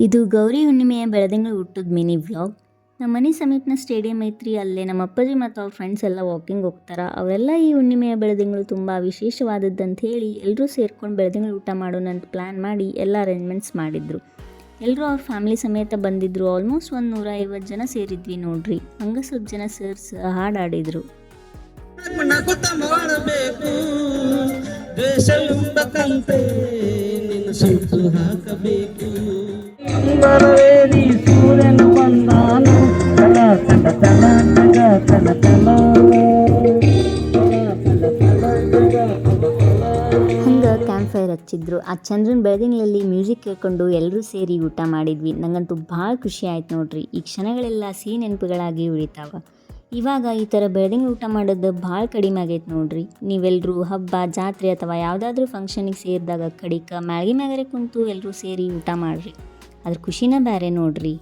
ಇದು ಗೌರಿ ಹುಣ್ಣಿಮೆಯ ಬೆಳದಿಂಗಳು ಹುಟ್ಟದ mini vlog. ನಮ್ಮ ಮನೆ ಸಮೀಪನ ಸ್ಟೇಡಿಯಂ ಐತ್ರಿ. ಅಲ್ಲೇ ನಮ್ಮ ಅಪ್ಪಾಜಿ ಮತ್ತು ಅವ್ರ ಫ್ರೆಂಡ್ಸ್ ಎಲ್ಲ ವಾಕಿಂಗ್ ಹೋಗ್ತಾರೆ. ಅವರೆಲ್ಲ ಈ ಹುಣ್ಣಿಮೆಯ ಬೆಳದಿಂಗಳು ತುಂಬ ವಿಶೇಷವಾದದ್ದಂತ ಹೇಳಿ ಎಲ್ಲರೂ ಸೇರ್ಕೊಂಡು ಬೆಳದಿಂಗಳು ಊಟ ಮಾಡೋಣ ಅಂತ ಪ್ಲ್ಯಾನ್ ಮಾಡಿ ಎಲ್ಲ ಅರೇಂಜ್ಮೆಂಟ್ಸ್ ಮಾಡಿದ್ರು. ಎಲ್ಲರೂ ಅವ್ರ ಫ್ಯಾಮಿಲಿ ಸಮೇತ ಬಂದಿದ್ದರು. ಆಲ್ಮೋಸ್ಟ್ 150 ಜನ ಸೇರಿದ್ವಿ ನೋಡ್ರಿ. ಹಂಗೆ ಸ್ವಲ್ಪ ಜನ ಸೇರ್ಸ್ ಹಾಡಾಡಿದ್ರು. ಸೂರ್ಯನು ಬಂದಾನು ಹಂಗೆ ಕ್ಯಾಂಪ್ ಫೈರ್ ಹಚ್ಚಿದ್ರು. ಆ ಚಂದ್ರನ ಬೆಳದಿಂಗಳಲ್ಲಿ ಮ್ಯೂಸಿಕ್ ಕೇಳ್ಕೊಂಡು ಎಲ್ಲರೂ ಸೇರಿ ಊಟ ಮಾಡಿದ್ವಿ. ನಂಗಂತೂ ಭಾಳ ಖುಷಿ ಆಯ್ತು ನೋಡ್ರಿ. ಈ ಕ್ಷಣಗಳೆಲ್ಲ ಸಿಹಿ ನೆನಪುಗಳಾಗಿ ಉಳಿತಾವ. ಇವಾಗ ಈ ಥರ ಬೆಳದಿಂಗಳು ಊಟ ಮಾಡೋದು ಭಾಳ ಕಡಿಮೆ ಆಗೈತೆ ನೋಡ್ರಿ. ನೀವೆಲ್ಲರೂ ಹಬ್ಬ, ಜಾತ್ರೆ ಅಥವಾ ಯಾವುದಾದ್ರೂ ಫಂಕ್ಷನಿಗೆ ಸೇರಿದಾಗ ಕಡಿಕ ಮ್ಯಾಳ್ಗೆ ಮ್ಯಾಗರೆ ಕುಂತು ಎಲ್ಲರೂ ಸೇರಿ ಊಟ ಮಾಡಿರಿ. ಅದ್ರ ಖುಷಿನ ಬೇರೆ ನೋಡ್ರಿ.